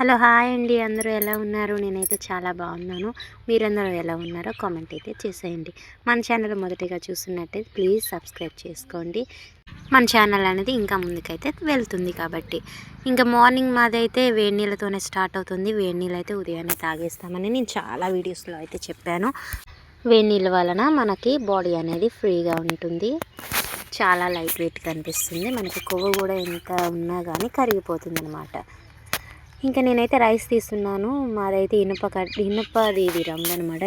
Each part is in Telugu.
హలో హాయ్ అండి, అందరూ ఎలా ఉన్నారు? నేనైతే చాలా బాగున్నాను. మీరందరూ ఎలా ఉన్నారో కామెంట్ అయితే చేసేయండి. మన ఛానల్ మొదటిగా చూస్తున్నట్టయితే ప్లీజ్ సబ్స్క్రైబ్ చేసుకోండి. మన ఛానల్ అనేది ఇంకా ముందుకైతే వెళ్తుంది కాబట్టి. ఇంకా మార్నింగ్ మాదైతే వేడి నీళ్ళతోనే స్టార్ట్ అవుతుంది. వేడి నీళ్ళు అయితే ఉదయాన్నే తాగేస్తామని నేను చాలా వీడియోస్లో అయితే చెప్పాను. వేడి నీళ్ళ వలన మనకి బాడీ అనేది ఫ్రీగా ఉంటుంది, చాలా లైట్ వెయిట్గా అనిపిస్తుంది. మనకి కొవ్వు కూడా ఎంత ఉన్నా కానీ కరిగిపోతుంది అనమాట. ఇంకా నేనైతే రైస్ తీస్తున్నాను. మాదైతే ఇనుపది ఇది రంగు అనమాట.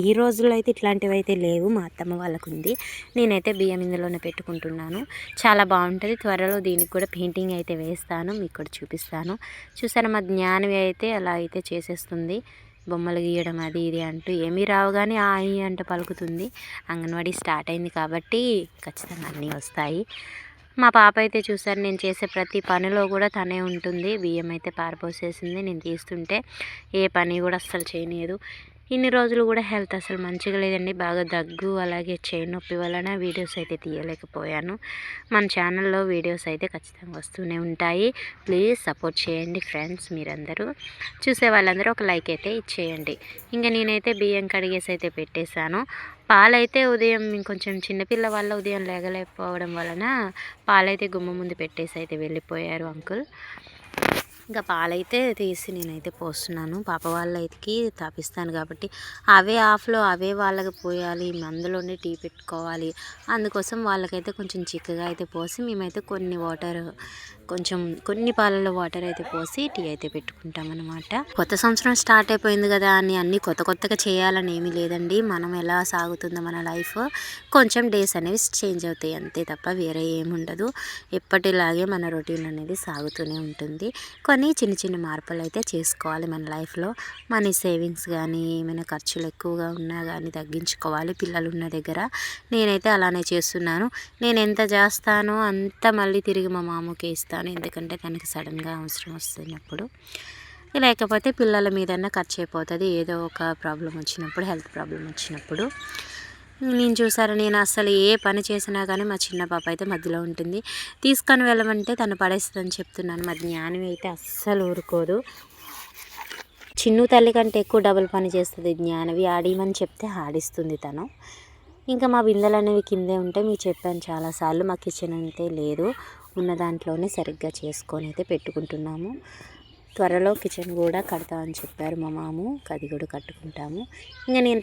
ఈ రోజుల్లో అయితే ఇట్లాంటివి అయితే లేవు, మా అత్తమ్మ వాళ్ళకు ఉంది. నేనైతే బియ్యం ఇందులోనే పెట్టుకుంటున్నాను. చాలా బాగుంటుంది. త్వరలో దీనికి కూడా పెయింటింగ్ అయితే వేస్తాను, మీకు కూడా చూపిస్తాను. చూసారా, మా జ్ఞానవి అయితే అలా అయితే చేసేస్తుంది. బొమ్మలు గీయడం అది ఇది అంటూ ఏమీ రావు కానీ ఆ ఈ అంటూ పలుకుతుంది. అంగన్వాడీ స్టార్ట్ అయింది కాబట్టి ఖచ్చితంగా అన్నీ వస్తాయి. మా పాప అయితే చూసారు, నేను చేసే ప్రతి పనిలో కూడా తనే ఉంటుంది. బియ్యం అయితే పారపోసేసింది, నేను తీస్తుంటే ఏ పని కూడా అస్సలు చేయలేదు. ఇన్ని రోజులు కూడా హెల్త్ అసలు మంచిగా లేదండి, బాగా దగ్గు అలాగే చేయి నొప్పి వలన వీడియోస్ అయితే తీయలేకపోయాను. మన ఛానల్లో వీడియోస్ అయితే ఖచ్చితంగా వస్తూనే ఉంటాయి. ప్లీజ్ సపోర్ట్ చేయండి ఫ్రెండ్స్. మీరందరూ చూసే వాళ్ళందరూ ఒక లైక్ అయితే ఇచ్చేయండి. ఇంకా నేనైతే బియ్యం కడిగేసి అయితే పెట్టేశాను. పాలైతే ఉదయం ఇంకొంచెం చిన్నపిల్ల వల్ల ఉదయం లేగలేకపోవడం వలన పాలైతే గుమ్మ ముందు పెట్టేసి అయితే వెళ్ళిపోయారు అంకుల్. ఇంకా పాలైతే తీసి నేనైతే పోస్తున్నాను. పాప వాళ్ళకి తాపిస్తాను కాబట్టి అవే ఆఫ్లో అవే వాళ్ళకి పోయాలి, అందులోనే టీ పెట్టుకోవాలి. అందుకోసం వాళ్ళకైతే కొంచెం చిక్కగా అయితే పోసి మేమైతే కొన్ని పాలలో వాటర్ అయితే పోసి టీ అయితే పెట్టుకుంటాం అనమాట. కొత్త సంవత్సరం స్టార్ట్ అయిపోయింది కదా అని అన్నీ కొత్తగా చేయాలని ఏమీ లేదండి. మనం ఎలా సాగుతుందో మన లైఫ్, కొంచెం డేస్ అనేవి చేంజ్ అవుతాయి అంతే తప్ప వేరే ఏముండదు. ఎప్పటిలాగే మన రొటీన్ అనేది సాగుతూనే ఉంటుంది. కొన్ని చిన్న మార్పులు అయితే చేసుకోవాలి మన లైఫ్లో. మనీ సేవింగ్స్ కానీ ఏమైనా ఖర్చులు ఎక్కువగా ఉన్నా కానీ తగ్గించుకోవాలి పిల్లలు ఉన్న దగ్గర. నేనైతే అలానే చేస్తున్నాను. నేను ఎంత చేస్తానో అంత మళ్ళీ తిరిగి మా మామకే ఇస్తాను, ఎందుకంటే తనకి సడన్గా అవసరం వస్తున్నప్పుడు. లేకపోతే పిల్లల మీదన్నా ఖర్చు అయిపోతుంది, ఏదో ఒక ప్రాబ్లం వచ్చినప్పుడు, హెల్త్ ప్రాబ్లం వచ్చినప్పుడు. నేను అసలు ఏ పని చేసినా కానీ మా చిన్న పాప అయితే మధ్యలో ఉంటుంది. తీసుకొని వెళ్ళమంటే తను పడేస్తుందని చెప్తున్నాను. మా జ్ఞానం అయితే అస్సలు ఊరుకోదు. చిన్ను తల్లి కంటే ఎక్కువ డబుల్ పని చేస్తుంది జ్ఞానవి. ఆడిమని చెప్తే ఆడిస్తుంది తను. ఇంకా మా బిందెలు అనేవి కిందే ఉంటాయి. మీకు చెప్పాను చాలాసార్లు, మా కిచెన్ అయితే లేదు, ఉన్న దాంట్లోనే సరిగ్గా చేసుకొని అయితే పెట్టుకుంటున్నాము. త్వరలో కిచెన్ కూడా కడతామని చెప్పారు మా మాము, అది కూడా కట్టుకుంటాము. ఇంకా నేను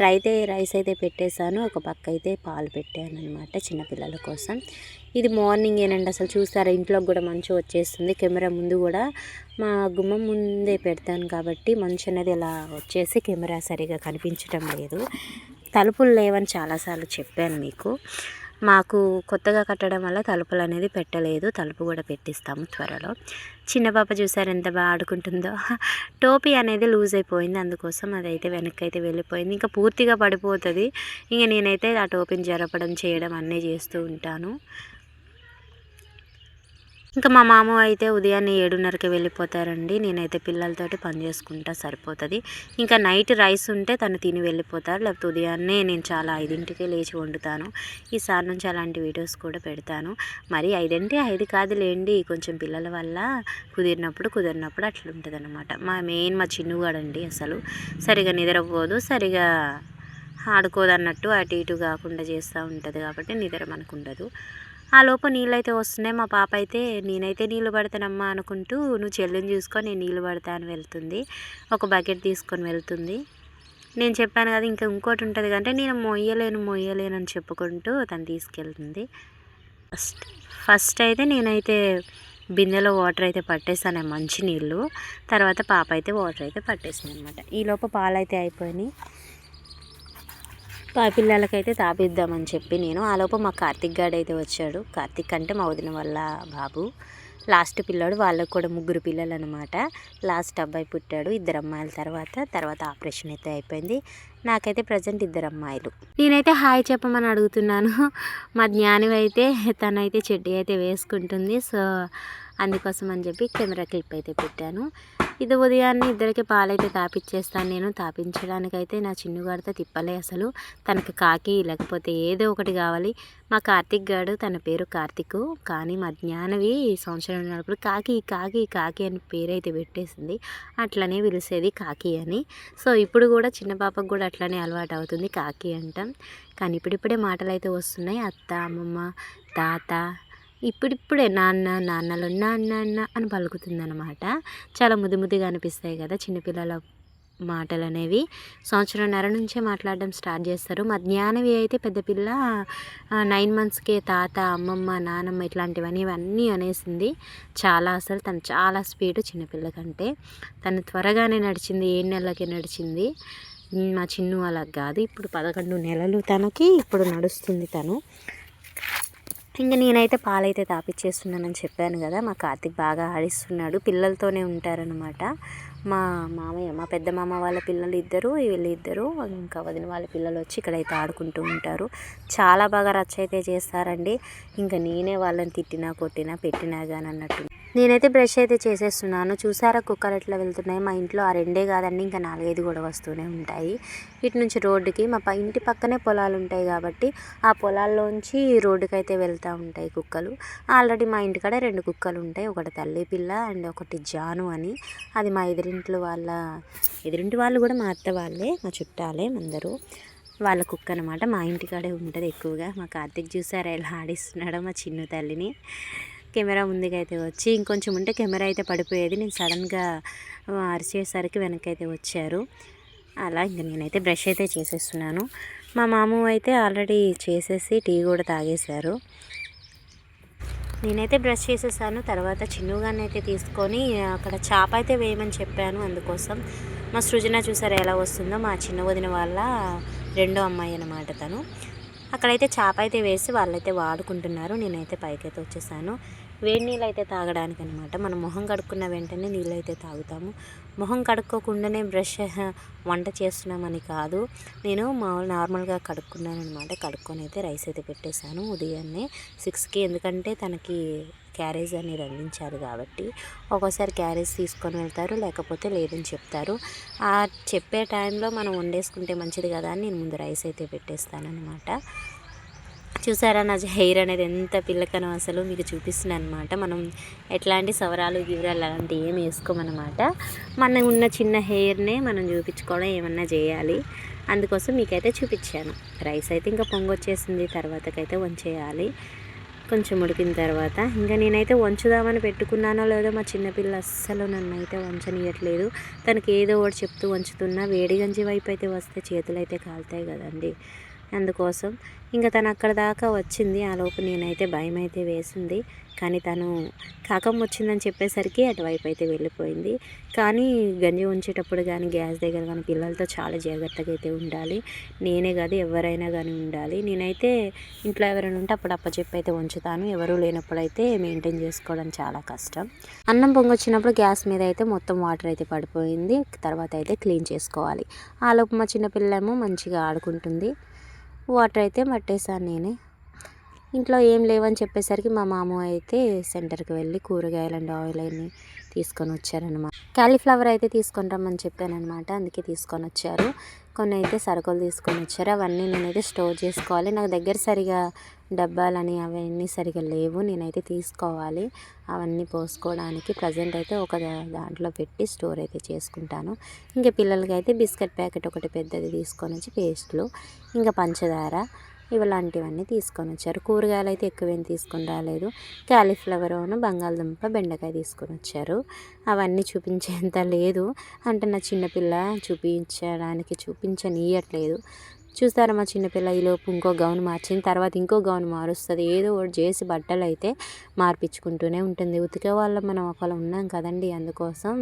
రైస్ అయితే పెట్టేశాను. ఒక పక్క అయితే పాలు పెట్టాను అనమాట చిన్నపిల్లల కోసం. ఇది మార్నింగ్ ఏనండి, అసలు చూస్తారా ఇంట్లోకి కూడా మంచు వచ్చేస్తుంది. కెమెరా ముందు కూడా మా గుమ్మం ముందే పెడతాను కాబట్టి మంచు అనేది ఇలా వచ్చేసి కెమెరా సరిగా కనిపించడం లేదు. తలుపులు లేవని చాలాసార్లు చెప్పాను మీకు. మాకు కొత్తగా కట్టడం వల్ల తలుపులు అనేది పెట్టలేదు, తలుపు కూడా పెట్టిస్తాము త్వరలో. చిన్న పాప చూసారు ఎంత బాగా ఆడుకుంటుందో. టోపీ అనేది లూజ్ అయిపోయింది, అందుకోసం అదైతే వెనక్కి అయితే వెళ్ళిపోయింది. ఇంకా పూర్తిగా పడిపోతుంది. ఇంకా నేనైతే ఆ టోపీని జరపడం చేయడం అన్నీ చేస్తూ ఉంటాను. ఇంకా మా మామ అయితే ఉదయాన్నే 7:30కి వెళ్ళిపోతారండి. నేనైతే పిల్లలతోటి పని చేసుకుంటా సరిపోతుంది. ఇంకా నైట్ రైస్ ఉంటే తను తిని వెళ్ళిపోతారు, లేకపోతే ఉదయాన్నే నేను చాలా 5ంటికే లేచి వండుతాను. ఈసారి నుంచి అలాంటి వీడియోస్ కూడా పెడతాను. మరి 5 కాదులేండి, కొంచెం పిల్లల వల్ల కుదిరినప్పుడు అట్లుంటుంది అనమాట. మా చిన్నుగాడండి అసలు సరిగా నిద్రపోదు, సరిగా ఆడుకోదన్నట్టు అటు ఇటు కాకుండా చేస్తూ ఉంటుంది కాబట్టి నిద్ర మనకు ఉండదు. ఆ లోపు నీళ్ళు అయితే వస్తున్నాయి. మా పాప అయితే నేనైతే నీళ్ళు పడతానమ్మా అనుకుంటూ నువ్వు చెల్లిని చూసుకొని నేను నీళ్ళు పడతా అని వెళ్తుంది. ఒక బకెట్ తీసుకొని వెళ్తుంది. నేను చెప్పాను కదా ఇంకా ఇంకోటి ఉంటుంది కంటే నేను మొయ్యలేను అని చెప్పుకుంటూ తను తీసుకెళ్తుంది. ఫస్ట్ అయితే నేనైతే బిందెలో వాటర్ అయితే పట్టేసాను, మంచి నీళ్ళు. తర్వాత పాప అయితే వాటర్ అయితే పట్టేసింది అనమాట. ఈలోపు పాలు అయితే అయిపోయినాయి. పిల్లలకైతే తాపిద్దామని చెప్పి నేను ఆలోపు మా కార్తిక్ గాడు అయితే వచ్చాడు. కార్తిక్ అంటే మా వదిన వాళ్ళ బాబు, లాస్ట్ పిల్లాడు. వాళ్ళకు కూడా 3 పిల్లలు అనమాట. లాస్ట్ అబ్బాయి పుట్టాడు, 2 అమ్మాయిల తర్వాత ఆపరేషన్ అయితే అయిపోయింది. నాకైతే ప్రజెంట్ 2 అమ్మాయిలు. నేనైతే హాయ్ చెప్పమని అడుగుతున్నాను. మా జ్ఞానివి అయితే తనైతే చెడ్డీ అయితే వేసుకుంటుంది. సో అందుకోసం అని చెప్పి కెమెరా క్లిప్ అయితే పెట్టాను. ఇది ఉదయాన్నే ఇద్దరికి పాలైతే తాపిచ్చేస్తాను నేను. తాపించడానికైతే నా చిన్నుగాడితో తిప్పలే అసలు. తనకి కాకి లేకపోతే ఏదో ఒకటి కావాలి. మా కార్తీక్ గాడు, తన పేరు కార్తీక్, కానీ మా జ్ఞానవి సంవత్సరం ఉన్నప్పుడు కాకి కాకి కాకి అని పేరైతే పెట్టేసింది. అట్లనే పిలిచేది కాకి అని. సో ఇప్పుడు కూడా చిన్న పాపకు కూడా అట్లనే అలవాటు అవుతుంది కాకి అంటాం. కానీ ఇప్పుడిప్పుడే మాటలు అయితే వస్తున్నాయి. అత్త, అమ్మమ్మ, తాత, ఇప్పుడిప్పుడే నాన్న, నాన్నలు నాన్న అన్న అని పలుకుతుందనమాట. చాలా ముద్దుగా అనిపిస్తాయి కదా చిన్నపిల్లల మాటలు అనేవి. సంవత్సరంన్నర నుంచే మాట్లాడడం స్టార్ట్ చేస్తారు. మా జ్ఞానవి అయితే పెద్ద పిల్ల 9 మంత్స్కే తాత, అమ్మమ్మ, నానమ్మ ఇవన్నీ అనేసింది. చాలా అసలు తను చాలా స్పీడ్ చిన్నపిల్ల కంటే. తను త్వరగానే నడిచింది, 7 నెలలకే నడిచింది. మా చిన్ను అలా కాదు. ఇప్పుడు 11 నెలలు తనకి, ఇప్పుడు నడుస్తుంది తను. ఇంకా నేనైతే పాలైతే తాపిచ్చేస్తున్నానని చెప్పాను కదా. మా కార్తీక్ బాగా ఆడిస్తున్నాడు. పిల్లలతోనే ఉంటారనమాట. మా మామయ్య, మా పెద్ద మామ వాళ్ళ పిల్లలు ఇద్దరు, వీళ్ళిద్దరు, ఇంకా వదిన వాళ్ళ పిల్లలు వచ్చి ఇక్కడైతే ఆడుకుంటూ ఉంటారు. చాలా బాగా రచ్చ అయితే చేస్తారండి. ఇంకా నేనే వాళ్ళని తిట్టినా కొట్టినా పెట్టినా కానీ అన్నట్టు. నేనైతే బ్రష్ అయితే చేసేస్తున్నాను. చూసారా కుక్కలు ఎట్లా వెళ్తున్నాయి. మా ఇంట్లో ఆ 2 కాదండి, ఇంకా 4-5 కూడా వస్తూనే ఉంటాయి. ఇటు నుంచి రోడ్డుకి మా ఇంటి పక్కనే పొలాలు ఉంటాయి కాబట్టి ఆ పొలాల్లోంచి రోడ్డుకి అయితే వెళ్తూ ఉంటాయి కుక్కలు. ఆల్రెడీ మా ఇంటికాడ 2 కుక్కలు ఉంటాయి. ఒకటి తల్లి పిల్ల అండ్ ఒకటి జాను అని. అది మా ఎదురింటి వాళ్ళు కూడా మా అత్త వాళ్ళే, మా చుట్టాలే అందరూ. వాళ్ళ కుక్క అనమాట. మా ఇంటికాడే ఉంటుంది ఎక్కువగా. మా కార్తీక్ చూసారా ఎలా ఆడిస్తున్నాడో మా చిన్న తల్లిని. కెమెరా ముందుకైతే వచ్చి ఇంకొంచెం ఉంటే కెమెరా అయితే పడిపోయేది. నేను సడన్గా అరిచేసరికి వెనక్కి అయితే వచ్చారు. అలా ఇంక నేనైతే బ్రష్ అయితే చేసేస్తున్నాను. మా మామ అయితే ఆల్రెడీ చేసేసి టీ కూడా తాగేశారు. నేనైతే బ్రష్ చేసేసాను. తర్వాత చిన్నుగాన్ని అయితే తీసుకొని అక్కడ చాప అయితే వేయమని చెప్పాను. అందుకోసం మా సృజన చూసారా ఎలా వస్తుందో. మా చిన్న వదిన వాళ్ళ రెండో అమ్మాయి అన్నమాట తను. అక్కడైతే చాప అయితే వేసి వాళ్ళైతే వాడుకుంటున్నారు. నేనైతే పైకైతే వచ్చేసాను. వేడి నీళ్ళు అయితే తాగడానికి అనమాట. మనం మొహం కడుక్కున్న వెంటనే నీళ్ళు అయితే తాగుతాము. మొహం కడుక్కోకుండానే బ్రష్ వంట చేస్తున్నామని కాదు. నేను నార్మల్గా కడుక్కున్నాను అనమాట. కడుక్కొని అయితే రైస్ అయితే పెట్టేశాను ఉదయాన్నే 6కి. ఎందుకంటే తనకి క్యారేజ్ అనేది అందించారు కాబట్టి ఒక్కోసారి క్యారేజ్ తీసుకొని వెళ్తారు, లేకపోతే లేదని చెప్తారు. ఆ చెప్పే టైంలో మనం వండేసుకుంటే మంచిది కదా అని నేను ముందు రైస్ అయితే పెట్టేస్తాను అనమాట. చూసారా నా హెయిర్ అనేది ఎంత పిల్లకనో అసలు మీకు చూపిస్తున్నాను అనమాట. మనం ఎట్లాంటి సవరాలు గివరాలు అలాంటివి ఏమి వేసుకోమన్నమాట. మన ఉన్న చిన్న హెయిర్నే మనం చూపించుకోవడం ఏమన్నా చేయాలి. అందుకోసం మీకైతే చూపించాను. రైస్ అయితే ఇంకా పొంగొచ్చేసింది. తర్వాతకైతే వంచేయాలి. కొంచెం ఉడికిన తర్వాత ఇంకా నేనైతే వంచుదామని పెట్టుకున్నానో లేదో మా చిన్నపిల్ల అస్సలు నన్ను అయితే వంచనీయట్లేదు. తనకి ఏదో ఒకటి చెప్తూ వంచుతున్నా. వేడి గంజి వైపు అయితే వస్తే చేతులు అయితే కాలుతాయి కదండి. అందుకోసం ఇంకా తను అక్కడ దాకా వచ్చింది. ఆ లోపు నేనైతే భయం అయితే వేసింది. కానీ తను కాకమ్మ వచ్చిందని చెప్పేసరికి అటువైపు అయితే వెళ్ళిపోయింది. కానీ గంజి ఉంచేటప్పుడు కానీ గ్యాస్ దగ్గర కానీ పిల్లలతో చాలా జాగ్రత్తగా అయితే ఉండాలి. నేనే కాదు ఎవరైనా కానీ ఉండాలి. నేనైతే ఇంట్లో ఎవరైనా ఉంటే అప్పుడు అప్పచెప్పి అయితే ఉంచుతాను. ఎవరు లేనప్పుడు అయితే మెయింటైన్ చేసుకోవడం చాలా కష్టం. అన్నం పొంగొచ్చినప్పుడు గ్యాస్ మీద అయితే మొత్తం వాటర్ అయితే పడిపోయింది. తర్వాత అయితే క్లీన్ చేసుకోవాలి. ఆ లోపు మా చిన్నపిల్లేమో మంచిగా ఆడుకుంటుంది. వాటర్ అయితే పట్టేశాను నేనే. ఇంట్లో ఏం లేవని చెప్పేసరికి మా మామ అయితే సెంటర్కి వెళ్ళి కూరగాయలు అండ్ ఆయిల్ అన్నీ తీసుకొని వచ్చారనమాట. క్యాలీఫ్లవర్ అయితే తీసుకొని రమ్మని చెప్పానమాట. అందుకే తీసుకొని వచ్చారు. కొన్ని అయితే సరుకులు తీసుకొని వచ్చారు. అవన్నీ నేనైతే స్టోర్ చేసుకోవాలి. నాకు దగ్గర సరిగా డబ్బాలని అవన్నీ సరిగా లేవు. నేనైతే తీసుకోవాలి అవన్నీ పోసుకోవడానికి. ప్రజెంట్ అయితే ఒక దాంట్లో పెట్టి స్టోర్ అయితే చేసుకుంటాను. ఇంకా పిల్లలకి అయితే బిస్కెట్ ప్యాకెట్ ఒకటి పెద్దది తీసుకొని వచ్చి పేస్ట్లు, ఇంకా పంచదార ఇలాంటివన్నీ తీసుకొని వచ్చారు. కూరగాయలు అయితే ఎక్కువేం తీసుకొని రాలేదు. క్యాలీఫ్లవర్, బంగాళదుంప, బెండకాయ తీసుకొని వచ్చారు. అవన్నీ చూపించేంత లేదు. అంటే నా చిన్నపిల్ల చూపించనీయట్లేదు. చూస్తారా మా చిన్నపిల్ల ఈలోపు ఇంకో గౌన్ మార్చింది. తర్వాత ఇంకో గౌన్ మారుస్తుంది. ఏదో ఒకటి చేసి బట్టలు అయితే మార్పించుకుంటూనే ఉంటుంది. ఉతికే వాళ్ళం మనం ఒకళ్ళు ఉన్నాం కదండి. అందుకోసం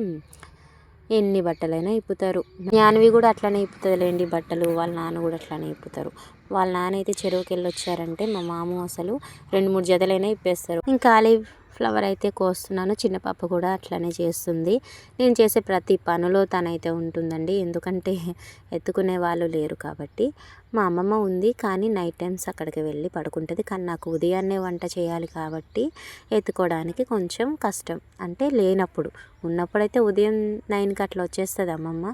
ఎన్ని బట్టలైనా ఇప్పుతారు. జ్ఞానవి కూడా అట్లానే ఇప్పుతుందిలేండి బట్టలు. వాళ్ళ నాన్న కూడా అట్లానే ఇప్పుతారు. వాళ్ళ నాన్న అయితే చెరువుకి వెళ్ళి వచ్చారంటే మా మామ అసలు 2-3 జతలైనా ఇప్పేస్తారు. ఇంకా కాలీఫ్లవర్ అయితే కోస్తున్నాను. చిన్న పాప కూడా అట్లానే చేస్తుంది. నేను చేసే ప్రతి పనిలో తనైతే ఉంటుందండి. ఎందుకంటే ఎత్తుకునే వాళ్ళు లేరు కాబట్టి. మా అమ్మమ్మ ఉంది, కానీ నైట్ టైమ్స్ అక్కడికి వెళ్ళి పడుకుంటుంది. కానీ నాకు ఉదయాన్నే వంట చేయాలి కాబట్టి ఎత్తుకోవడానికి కొంచెం కష్టం. అంటే లేనప్పుడు, ఉన్నప్పుడైతే ఉదయం 9కి అట్లా వచ్చేస్తుంది అమ్మమ్మ.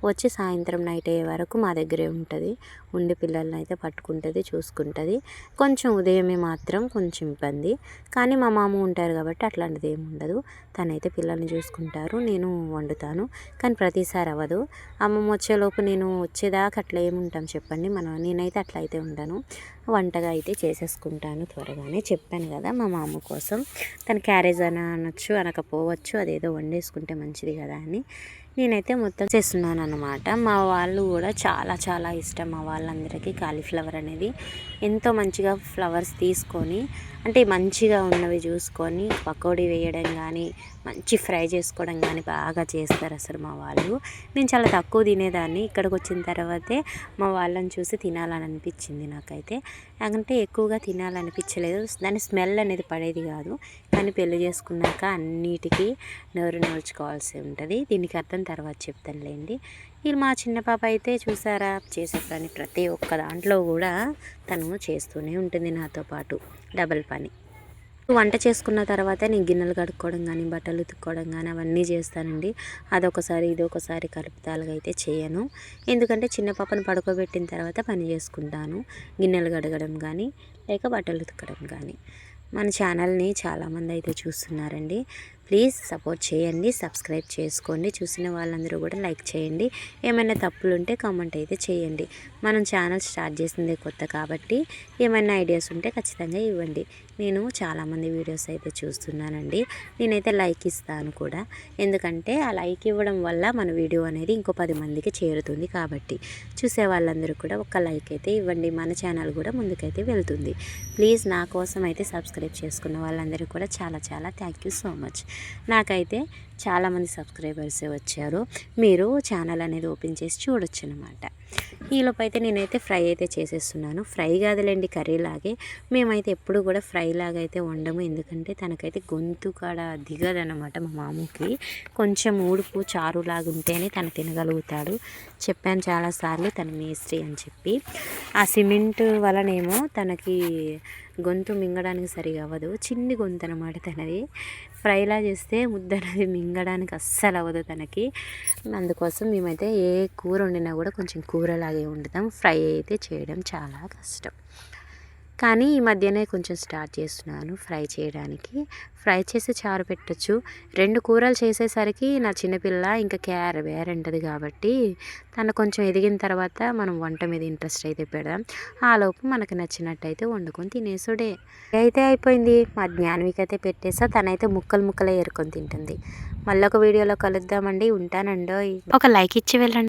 వచ్చి సాయంత్రం నైట్ అయ్యే వరకు మా దగ్గరే ఉంటుంది. ఉండి పిల్లల్ని అయితే పట్టుకుంటుంది, చూసుకుంటుంది. కొంచెం ఉదయమే మాత్రం కొంచెం ఇబ్బంది, కానీ మా మామ ఉంటారు కాబట్టి అట్లాంటిది ఏమి ఉండదు. తనైతే పిల్లల్ని చూసుకుంటారు, నేను వండుతాను. కానీ ప్రతిసారి అవ్వదు. అమ్మమ్మ వచ్చేలోపు నేను వచ్చేదాకా అట్లా ఏముంటాం చెప్పండి. నేనైతే అట్లా అయితే ఉండను. వంటగా అయితే చేసేసుకుంటాను త్వరగానే. చెప్పాను కదా మా మామ కోసం. తన క్యారేజ్ అనొచ్చు అనకపోవచ్చు, అదేదో వండేసుకుంటే మంచిది కదా అని నేనైతే మొత్తం చేస్తున్నాను అన్నమాట. మా వాళ్ళు కూడా చాలా చాలా ఇష్టం. మా వాళ్ళందరికీ కాలీఫ్లవర్ అనేది ఎంతో మంచిగా ఫ్లవర్స్ తీసుకొని, అంటే మంచిగా ఉన్నవి చూసుకొని పకోడీ వేయడం కానీ, మంచి ఫ్రై చేసుకోవడం కానీ బాగా చేస్తారు అసలు మా వాళ్ళు. నేను చాలా తక్కువ తినేదాన్ని. ఇక్కడికి వచ్చిన తర్వాతే మా వాళ్ళని చూసి తినాలని అనిపించింది నాకైతే. అంటే ఎక్కువగా తినాలనిపించలేదు, దాని స్మెల్ అనేది పడేది కాదు. కానీ పెళ్లి చేసుకున్నాక అన్నిటికీ నోరు నోర్చుకోవాల్సి ఉంటుంది. దీనికి అర్థం తర్వాత చెప్తానులేండి. ఇది మా చిన్న పాప అయితే చూసారా, చేసే పని ప్రతి ఒక్క దాంట్లో కూడా తను చేస్తూనే ఉంటుంది నాతో పాటు, డబల్ పని. వంట చేసుకున్న తర్వాత నేను గిన్నెలు కడుక్కోవడం కానీ, బట్టలు ఉతుక్కోవడం కానీ అవన్నీ చేస్తానండి. అదొకసారి ఇదొకసారి కలుపుతాలుగా అయితే చేయను. ఎందుకంటే చిన్న పాపను పడుకోబెట్టిన తర్వాత పని చేసుకుంటాను, గిన్నెలు కడగడం కానీ లేక బట్టలు ఉతకడం కానీ. మన ఛానల్ని చాలామంది అయితే చూస్తున్నారండి. ప్లీజ్ సపోర్ట్ చేయండి, సబ్స్క్రైబ్ చేసుకోండి. చూసిన వాళ్ళందరూ కూడా లైక్ చేయండి. ఏమైనా తప్పులు ఉంటే కామెంట్ అయితే చేయండి. మనం ఛానల్ స్టార్ట్ చేసిందే కొత్త కాబట్టి ఏమైనా ఐడియాస్ ఉంటే ఖచ్చితంగా ఇవ్వండి. నేను చాలామంది వీడియోస్ అయితే చూస్తున్నానండి. నేనైతే లైక్ ఇస్తాను కూడా, ఎందుకంటే ఆ లైక్ ఇవ్వడం వల్ల మన వీడియో అనేది ఇంకో 10 మందికి చేరుతుంది. కాబట్టి చూసే వాళ్ళందరూ కూడా ఒక లైక్ అయితే ఇవ్వండి. మన ఛానల్ కూడా ముందుకైతే వెళ్తుంది. ప్లీజ్ నా కోసం అయితే సబ్స్క్రైబ్ చేసుకున్న వాళ్ళందరూ కూడా చాలా చాలా థ్యాంక్ యూ సో మచ్. నాకైతే చాలామంది సబ్స్క్రైబర్సే వచ్చారు. మీరు ఛానల్ అనేది ఓపెన్ చేసి చూడొచ్చు అనమాట. ఈలోపు అయితే నేనైతే ఫ్రై అయితే చేసేస్తున్నాను. ఫ్రై కాదులేండి, కర్రీలాగే. మేమైతే ఎప్పుడు కూడా ఫ్రై లాగా అయితే వండము, ఎందుకంటే తనకైతే గొంతు కాడ దిగదనమాట. మా మామూకి కొంచెం ఊడుపు చారులాగా ఉంటేనే తను తినగలుగుతాడు. చెప్పాను చాలాసార్లు తను మేస్త్రి అని చెప్పి. ఆ సిమెంట్ వలనేమో తనకి గొంతు మింగడానికి సరిగా అవ్వదు. చిన్ని గొంతు అనమాట తనది. ఫ్రైలా చేస్తే ముద్ద అనేది మింగడానికి అస్సలు అవ్వదు తనకి. అందుకోసం మేమైతే ఏ కూర వండినా కూడా కొంచెం కూరలాగే వండుతాం. ఫ్రై అయితే చేయడం చాలా కష్టం. కానీ ఈ మధ్యనే కొంచెం స్టార్ట్ చేస్తున్నాను ఫ్రై చేయడానికి. ఫ్రై చేసి చారు పెట్టచ్చు. 2 కూరలు చేసేసరికి నా చిన్నపిల్ల ఇంకా వేరంటది కాబట్టి తను కొంచెం ఎదిగిన తర్వాత మనం వంట మీద ఇంట్రెస్ట్ అయితే పెడదాం. ఆలోపు మనకు నచ్చినట్టయితే వండుకొని తినేసుడే అయితే అయిపోయింది. మా జ్ఞానవికి అయితే పెట్టేసా, తనైతే ముక్కలు ముక్కలే ఏరుకొని తింటుంది. మళ్ళీ ఒక వీడియోలో కలుద్దామండి. ఉంటానండి. ఒక లైక్ ఇచ్చి వెళ్ళండి.